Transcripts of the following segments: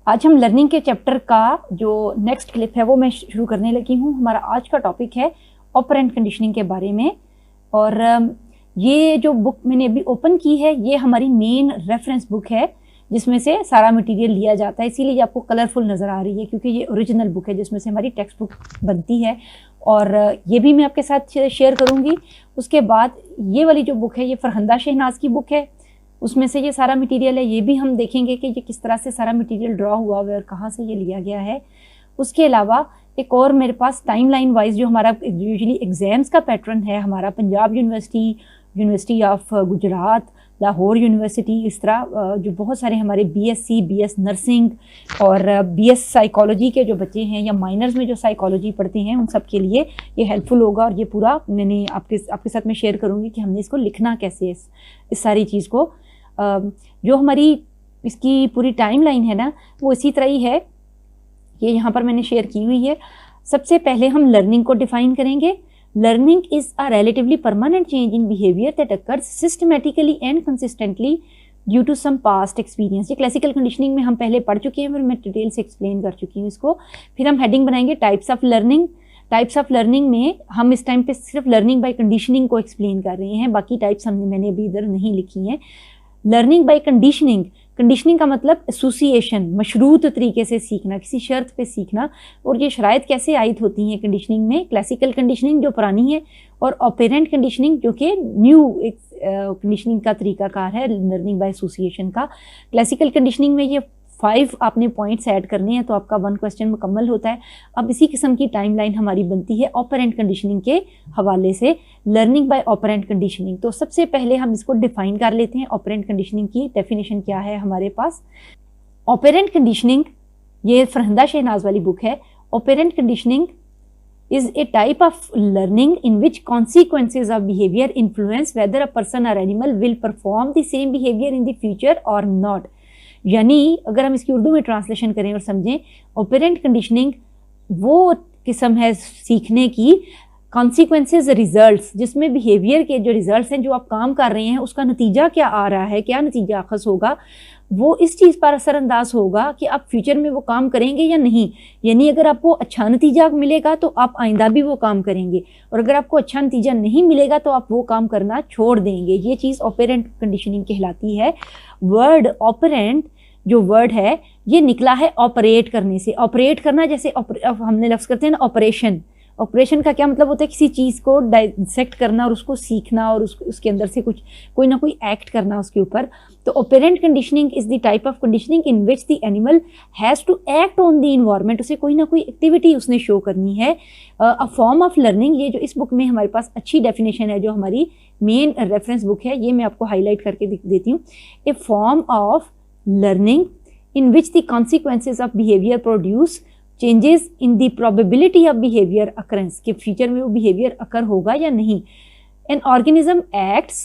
आज हम लर्निंग के चैप्टर का जो नेक्स्ट क्लिप है वो मैं शुरू करने लगी हूँ। हमारा आज का टॉपिक है ऑपरेंट कंडीशनिंग के बारे में। और ये जो बुक मैंने अभी ओपन की है ये हमारी मेन रेफरेंस बुक है जिसमें से सारा मटेरियल लिया जाता है, इसीलिए आपको कलरफुल नज़र आ रही है क्योंकि ये ओरिजिनल बुक है जिसमें से हमारी टेक्स्ट बुक बनती है। और ये भी मैं आपके साथ शेयर करूँगी। उसके बाद ये वाली जो बुक है ये फरहंदा शहनाज की बुक है, उसमें से ये सारा मटेरियल है। ये भी हम देखेंगे कि ये किस तरह से सारा मटेरियल ड्रॉ हुआ हुआ है और कहाँ से ये लिया गया है। उसके अलावा एक और मेरे पास टाइमलाइन वाइज जो हमारा यूजुअली एग्ज़ाम्स का पैटर्न है, हमारा Punjab university, university of Gujarat, Lahore university, इस तरह जो बहुत सारे हमारे बीएससी, बीएस नर्सिंग और बीएस साइकोलॉजी के जो बच्चे हैं या माइनर्स में जो साइकोलॉजी पढ़ते हैं उन सब के लिए ये हेल्पफुल होगा। और ये पूरा मैंने आपके साथ में शेयर करूँगी कि हमने इसको लिखना कैसे है, इस सारी चीज़ को। जो हमारी इसकी पूरी टाइमलाइन है ना वो इसी तरह ही है, ये यहाँ पर मैंने शेयर की हुई है। सबसे पहले हम लर्निंग को डिफाइन करेंगे। Learning is a relatively permanent change in behaviour that occurs systematically and consistently due to some past experience. ये क्लासिकल कंडीशनिंग में हम पहले पढ़ चुके हैं, फिर मैं डिटेल से एक्सप्लेन कर चुकी हूँ इसको। फिर हम हेडिंग बनाएंगे types of learning. Types of learning में हम इस टाइम पे सिर्फ लर्निंग बाय कंडीशनिंग को एक्सप्लेन कर रहे हैं, बाकी टाइप्स मैंने अभी इधर नहीं लिखी हैं। लर्निंग बाय कंडीशनिंग, कंडीशनिंग का मतलब एसोसिएशन, मशरूत तरीके से सीखना, किसी शर्त पे सीखना। और ये शराइत कैसे आयद होती हैं कंडीशनिंग में? क्लासिकल कंडीशनिंग जो पुरानी है और ऑपरेंट कंडीशनिंग जो कि न्यू एक कंडीशनिंग का तरीकाकार है लर्निंग बाय एसोसिएशन का। क्लासिकल कंडीशनिंग में ये 5 आपने पॉइंट्स ऐड करने हैं तो आपका 1 क्वेश्चन मुकम्मल होता है। अब इसी किस्म की टाइमलाइन हमारी बनती है ऑपरेंट कंडीशनिंग के हवाले से, लर्निंग बाय ऑपरेंट कंडीशनिंग। तो सबसे पहले हम इसको डिफाइन कर लेते हैं। ऑपरेंट कंडीशनिंग की डेफिनेशन क्या है हमारे पास? ऑपरेंट कंडीशनिंग, ये फरहंदा शहनाज वाली बुक है। Operant conditioning is a type of learning in which consequences of behavior influence whether a person or animal will perform the same behavior in the future or not। यानी अगर हम इसकी उर्दू में translation करें और समझें, ऑपरेंट कंडीशनिंग वो किस्म है सीखने की, कॉन्सिक्वेंसेज रिजल्ट्स, जिसमें बिहेवियर के जो रिजल्ट्स हैं, जो आप काम कर रहे हैं उसका नतीजा क्या आ रहा है, क्या नतीजा अखज़ होगा, वो इस चीज़ पर असरअंदाज होगा कि आप फ्यूचर में वो काम करेंगे या नहीं। यानी अगर आपको अच्छा नतीजा मिलेगा तो आप आइंदा भी वो काम करेंगे, और अगर आपको अच्छा नतीजा नहीं मिलेगा तो आप वो काम करना छोड़ देंगे। ये चीज़ ऑपरेंट कंडीशनिंग कहलाती है। वर्ड ऑपरेंट जो वर्ड है ये निकला है ऑपरेट करने से। ऑपरेट करना, जैसे हमने लफ्ज़ करते हैं ना ऑपरेशन, ऑपरेशन का क्या मतलब होता है? किसी चीज़ को डाइसेक्ट करना और उसको सीखना और उसके अंदर से कोई ना कोई एक्ट करना उसके ऊपर। तो operant conditioning is the type of conditioning in which the animal has to act on the environment. उसे कोई ना कोई एक्टिविटी उसने शो करनी है। अ फॉर्म ऑफ लर्निंग, ये जो इस बुक में हमारे पास अच्छी डेफिनेशन है, जो हमारी मेन रेफरेंस बुक है, ये मैं आपको हाईलाइट करके देती हूँ। A form of learning in which the consequences of behavior produce changes in the probability of behavior occurrence, कि फ्यूचर में वो behavior occur होगा या नहीं। An organism acts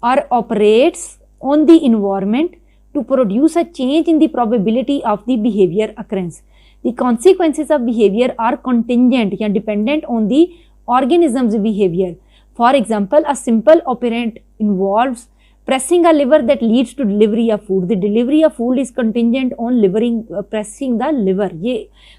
or operates on the environment to produce a change in the probability of the behavior occurrence. The consequences of behavior are contingent या dependent on the organism's behavior. For example, a simple operant involves pressing a lever that leads to delivery of food. The delivery of food is contingent on pressing the lever। ये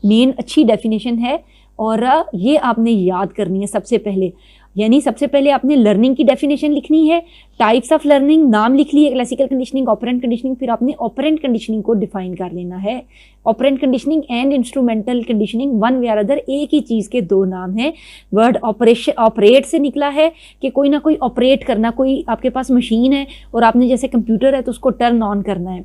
main अच्छी definition है और ये आपने याद करनी है सबसे पहले। यानी सबसे पहले आपने लर्निंग की डेफिनेशन लिखनी है, टाइप्स ऑफ लर्निंग नाम लिख लिए, क्लासिकल कंडीशनिंग, ऑपरेंट कंडीशनिंग, फिर आपने ऑपरेंट कंडीशनिंग को डिफाइन कर लेना है। Operant conditioning and instrumental conditioning, one way or other एक ही चीज़ के दो नाम हैं। वर्ड ऑपरेशन, ऑपरेट से निकला है कि कोई ना कोई ऑपरेट करना, कोई आपके पास मशीन है और आपने जैसे कंप्यूटर है तो उसको टर्न ऑन करना है।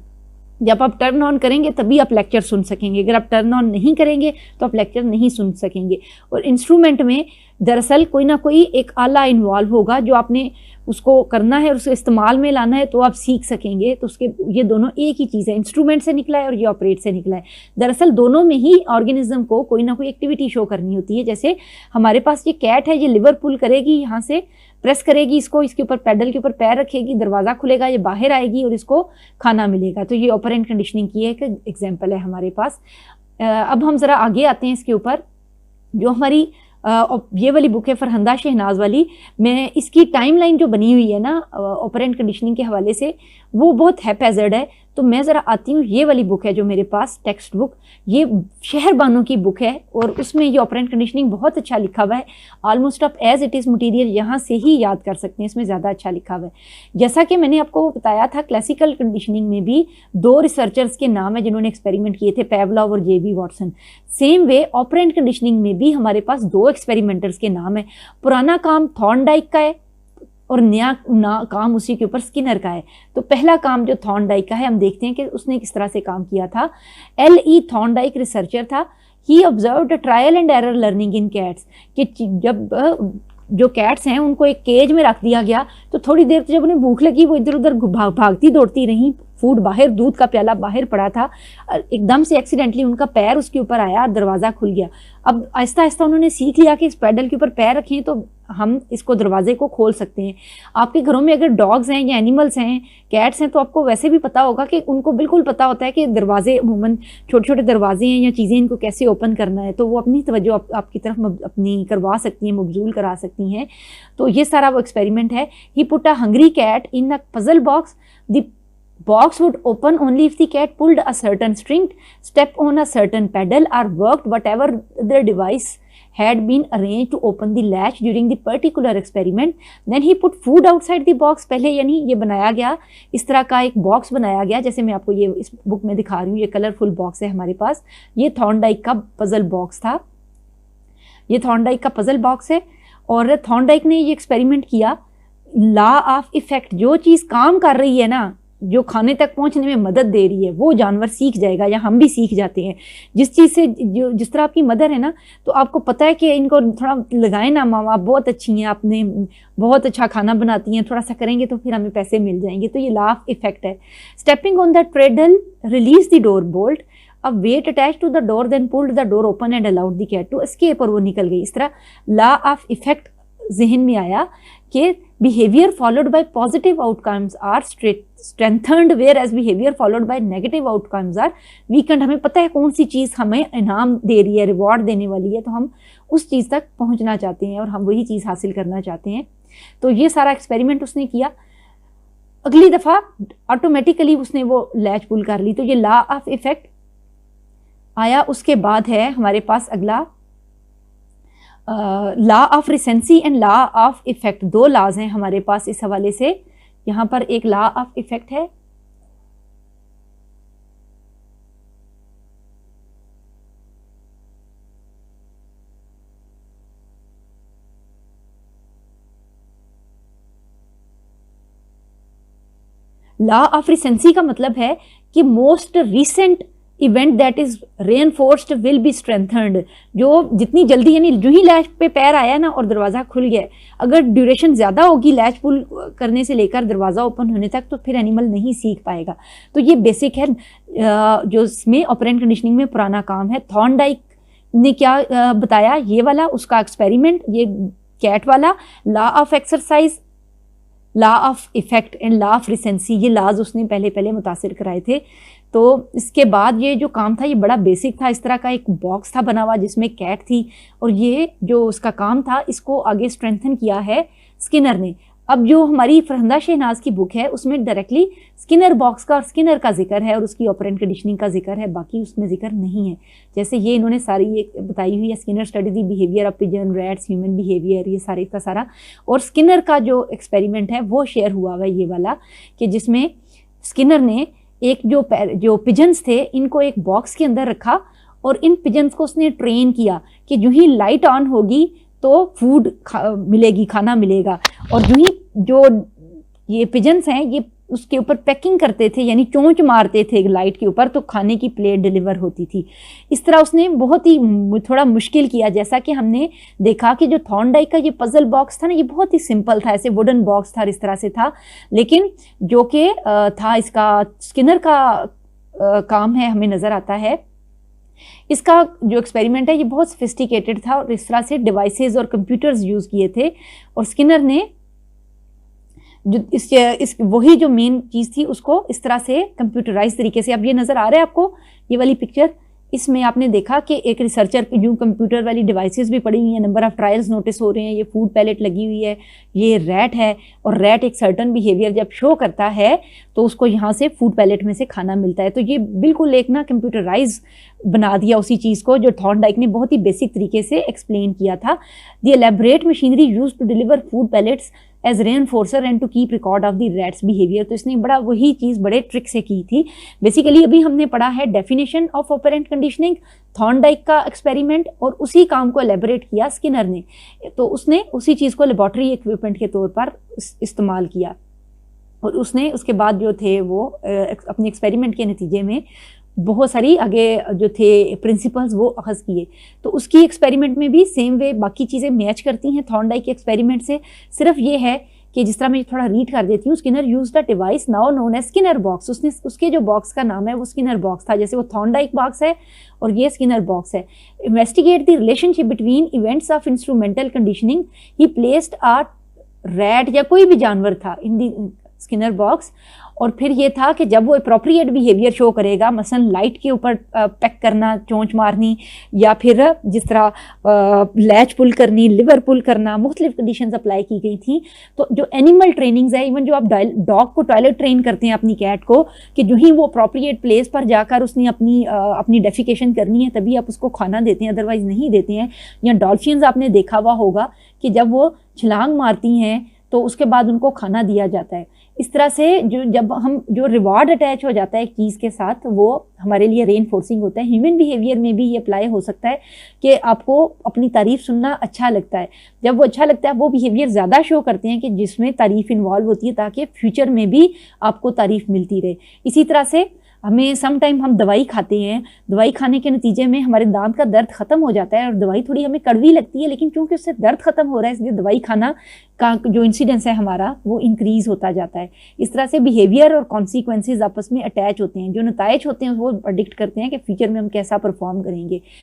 जब आप टर्न ऑन करेंगे तभी आप लेक्चर सुन सकेंगे, अगर आप टर्न ऑन नहीं करेंगे तो आप लेक्चर नहीं सुन सकेंगे। और इंस्ट्रूमेंट में दरअसल कोई ना कोई एक आला इन्वॉल्व होगा जो आपने उसको करना है और उसको इस्तेमाल में लाना है तो आप सीख सकेंगे। तो उसके ये दोनों एक ही चीज़ है, इंस्ट्रूमेंट से निकला है और ये ऑपरेट से निकला है। दरअसल दोनों में ही ऑर्गेनिज्म को कोई ना कोई एक्टिविटी शो करनी होती है। जैसे हमारे पास ये कैट है, ये लिवर पुल करेगी, यहाँ से प्रेस करेगी इसको, इसके ऊपर पैडल के ऊपर पैर रखेगी, दरवाज़ा खुलेगा, ये बाहर आएगी और इसको खाना मिलेगा। तो ये ऑपरेंट कंडीशनिंग की एक एग्जाम्पल है हमारे पास। अब हम ज़रा आगे आते हैं इसके ऊपर। जो हमारी ये वाली बुक है फरहंदा शहनाज वाली, मैं इसकी टाइमलाइन जो बनी हुई है ना ऑपरेंट कंडीशनिंग के हवाले से, वो बहुत हैपहैज़र्ड है। तो मैं ज़रा आती हूँ, ये वाली बुक है जो मेरे पास टेक्स्ट बुक, ये शहर बानो की बुक है और उसमें ये ऑपरेंट कंडीशनिंग बहुत अच्छा लिखा हुआ है। ऑलमोस्ट आप एज इट इज़ मटीरियल यहाँ से ही याद कर सकते हैं, इसमें ज़्यादा अच्छा लिखा हुआ है। जैसा कि मैंने आपको बताया था, क्लासिकल कंडीशनिंग में भी 2 रिसर्चर्स के नाम है जिन्होंने एक्सपेरिमेंट किए थे, पेवलॉव और JB Watson. Same way operant conditioning में भी हमारे पास 2 एक्सपेरिमेंटर्स के नाम है। पुराना काम थॉर्नडाइक का है और नया काम उसी के ऊपर स्किनर का है। तो पहला काम जो थॉर्नडाइक का है, हम देखते हैं कि उसने किस तरह से काम किया था। L.E. थॉर्नडाइक रिसर्चर था। He observed trial and error learning in cats, कि जब जो कैट्स हैं उनको एक केज में रख दिया गया तो थोड़ी देर जब उन्हें भूख लगी वो इधर उधर भागती दौड़ती रही, फूड बाहर, दूध का प्याला बाहर पड़ा था, एकदम से एक्सीडेंटली उनका पैर उसके ऊपर आया, दरवाज़ा खुल गया। अब आहिस्ता आहिस्ता उन्होंने सीख लिया कि इस पैडल के ऊपर पैर रखें तो हम इसको दरवाजे को खोल सकते हैं। आपके घरों में अगर डॉग्स हैं या एनिमल्स हैं, कैट्स हैं, तो आपको वैसे भी पता होगा कि उनको बिल्कुल पता होता है कि दरवाजे, अमूमन छोटे छोटे दरवाजे हैं या चीज़ें, इनको कैसे ओपन करना है, तो वो अपनी तवज्जो आपकी तरफ अपनी करवा सकती हैं, मबजूल करा सकती हैं। तो ये सारा वो एक्सपेरिमेंट है। He put a hungry cat in a puzzle box, the box would open only if the cat pulled a certain string, stepped on a certain pedal or worked whatever the device had been arranged to open the latch during the particular experiment. Then he put food outside the box. पहले यानी ये बनाया गया, इस तरह का एक box बनाया गया, जैसे मैं आपको ये इस बुक में दिखा रही हूँ, ये कलरफुल बॉक्स है हमारे पास। ये थॉर्नडाइक का पजल बॉक्स था, ये थॉर्नडाइक का पजल बॉक्स है। और थॉर्नडाइक ने ये एक्सपेरिमेंट किया, लॉ ऑफ इफेक्ट, जो चीज़ काम कर रही है ना, जो खाने तक पहुंचने में मदद दे रही है, वो जानवर सीख जाएगा या हम भी सीख जाते हैं। जिस चीज़ से, जो जिस तरह आपकी मदर है ना, तो आपको पता है कि इनको थोड़ा लगाएं ना, मामा आप बहुत अच्छी हैं, आपने बहुत अच्छा खाना बनाती हैं, थोड़ा सा करेंगे तो फिर हमें पैसे मिल जाएंगे। तो ये लॉ ऑफ इफेक्ट है। Stepping on the treadle release the door bolt, अब weight attach to the door, then pulled the door open and allowed the cat to escape, और वो निकल गई। इस तरह लॉ ऑफ इफेक्ट जहन में आया कि behaviour followed by positive outcomes are strengthened, whereas behaviour followed by negative outcomes are weakened. हमें पता है कौन सी चीज़ हमें इनाम दे रही है, रिवॉर्ड देने वाली है, तो हम उस चीज़ तक पहुंचना चाहते हैं और हम वही चीज़ हासिल करना चाहते हैं। तो ये सारा एक्सपेरिमेंट उसने किया। अगली दफ़ा ऑटोमेटिकली उसने वो लैच पुल कर ली। तो ये लॉ ऑफ इफेक्ट आया। उसके बाद है हमारे पास अगला law of recency and law of effect. 2 laws हैं हमारे पास इस हवाले से। यहाँ पर एक लॉ ऑफ इफेक्ट है, लॉ ऑफ रिसेंसी का मतलब है कि most recent event that is reinforced will be strengthened. जो जितनी जल्दी, यानी जो ही लैच पे पैर आया ना और दरवाज़ा खुल गया, अगर ड्यूरेशन ज़्यादा होगी लैच पुल करने से लेकर दरवाज़ा ओपन होने तक, तो फिर एनिमल नहीं सीख पाएगा। तो ये बेसिक है जो इसमें ऑपरेंट कंडीशनिंग में पुराना काम है। थॉर्नडाइक ने क्या बताया, ये वाला उसका एक्सपेरिमेंट, ये कैट वाला, law of exercise, law of effect and law of recency, ये लॉज उसने पहले मुतासिर कराए थे। तो इसके बाद ये जो काम था ये बड़ा बेसिक था। इस तरह का एक बॉक्स था बना हुआ जिसमें कैट थी, और ये जो उसका काम था इसको आगे स्ट्रेंथन किया है स्किनर ने। अब जो हमारी फरहंदा शहनाज की बुक है उसमें डायरेक्टली स्किनर बॉक्स का और स्किनर का जिक्र है और उसकी ऑपरेंट कंडीशनिंग का जिक्र है, बाकी उसमें जिक्र नहीं है। जैसे ये इन्होंने सारी ये बताई हुई है, Skinner study the behaviour of pigeon, rats, human behaviour, ये सारे का सारा। और स्किनर का जो एक्सपेरिमेंट है वो शेयर हुआ हुआ है ये वाला, कि जिसमें स्किनर ने एक जो पिजन्स थे इनको एक बॉक्स के अंदर रखा और इन पिजन्स को उसने ट्रेन किया कि जो ही लाइट ऑन होगी तो फूड मिलेगी, खाना मिलेगा। और जो ही जो ये पिजन्स हैं ये उसके ऊपर पैकिंग करते थे, यानी चोंच मारते थे लाइट के ऊपर, तो खाने की प्लेट डिलीवर होती थी। इस तरह उसने बहुत ही थोड़ा मुश्किल किया। जैसा कि हमने देखा कि जो थॉर्नडाइक का ये पजल बॉक्स था ना, ये बहुत ही सिंपल था, ऐसे वुडन बॉक्स था, इस तरह से था। लेकिन जो कि था इसका स्किनर का काम है, हमें नज़र आता है। इसका जो एक्सपेरिमेंट है ये बहुत सोफिस्टिकेटेड था और इस तरह से डिवाइसेस और कंप्यूटर्स यूज़ किए थे। और स्किनर ने जो इस वही जो मेन चीज़ थी उसको इस तरह से कंप्यूटराइज तरीके से, अब ये नज़र आ रहा है आपको ये वाली पिक्चर, इसमें आपने देखा कि एक रिसर्चर जो कंप्यूटर वाली डिवाइसेस भी पड़ी हुई हैं, नंबर ऑफ ट्रायल्स नोटिस हो रहे हैं, ये फूड पैलेट लगी हुई है, ये रैट है, और रैट एक सर्टन बिहेवियर जब शो करता है तो उसको यहाँ से फूड पैलेट में से खाना मिलता है। तो ये बिल्कुल एक ना कंप्यूटराइज बना दिया उसी चीज़ को जो थॉर्नडाइक ने बहुत ही बेसिक तरीके से एक्सप्लेन किया था। The elaborate machinery used to deliver food pellets as reinforcer and to keep record of the rats behaviour. तो इसने बड़ा वही चीज़ बड़े ट्रिक से की थी। बेसिकली अभी हमने पढ़ा है definition of operant conditioning, Thorndike का एक्सपेरिमेंट, और उसी काम को एलेबोरेट किया स्किनर ने। तो उसने उसी चीज़ को लेबॉर्ट्री इक्विपमेंट के तौर पर इस्तेमाल किया, और उसने उसके बाद जो थे वो अपने एक्सपेरिमेंट के नतीजे में बहुत सारी आगे जो थे प्रिंसिपल्स वो अखज़ किए। तो उसकी एक्सपेरिमेंट में भी सेम वे बाकी चीज़ें मैच करती हैं थॉर्नडाइक के एक्सपेरिमेंट से। सिर्फ ये है कि जिस तरह मैं थोड़ा रीड कर देती हूँ, Skinner used a device now known as Skinner box. उसने उसके जो बॉक्स का नाम है वो स्किनर बॉक्स था, जैसे वो थॉर्नडाइक बॉक्स है और ये स्किनर बॉक्स है। Investigate the relationship between events of instrumental conditioning, he placed a rat या कोई भी जानवर था इन दी स्किनर बॉक्स, और फिर ये था कि जब वो अप्रोप्रिएट बिहेवियर शो करेगा, मसलन लाइट के ऊपर पैक करना, चोंच मारनी, या फिर जिस तरह लैच पुल करनी, लिवर पुल करना, मुख्तलिफ कंडीशंस अप्लाई की गई थी। तो जो एनिमल ट्रेनिंग्स है, इवन जो आप डॉग को टॉयलेट ट्रेन करते हैं अपनी कैट को, कि जो ही वो अप्रोप्रिएट प्लेस पर जाकर उसने अपनी डेफिकेशन करनी है तभी आप उसको खाना देते हैं, अदरवाइज नहीं देते हैं। या डॉल्फिन्स आपने देखा हुआ होगा कि जब वो छलांग मारती हैं तो उसके बाद उनको खाना दिया जाता है। इस तरह से जब हम जो रिवार्ड अटैच हो जाता है एक चीज़ के साथ, वो हमारे लिए रेनफोर्सिंग होता है। ह्यूमन बिहेवियर में भी ये अप्लाई हो सकता है कि आपको अपनी तारीफ़ सुनना अच्छा लगता है। जब वो अच्छा लगता है, वो बिहेवियर ज़्यादा शो करते हैं कि जिसमें तारीफ़ इन्वॉल्व होती है, ताकि फ्यूचर में भी आपको तारीफ़ मिलती रहे। इसी तरह से हमें सम टाइम हम दवाई खाते हैं, दवाई खाने के नतीजे में हमारे दांत का दर्द ख़त्म हो जाता है, और दवाई थोड़ी हमें कड़वी लगती है, लेकिन क्योंकि उससे दर्द ख़त्म हो रहा है इसलिए दवाई खाना का जो इंसिडेंस है हमारा वो इंक्रीज़ होता जाता है। इस तरह से बिहेवियर और कॉन्सिक्वेंसेज आपस में अटैच होते हैं। जो नताइज होते हैं वो प्रेडिक्ट करते हैं कि फ्यूचर में हम कैसा परफॉर्म करेंगे।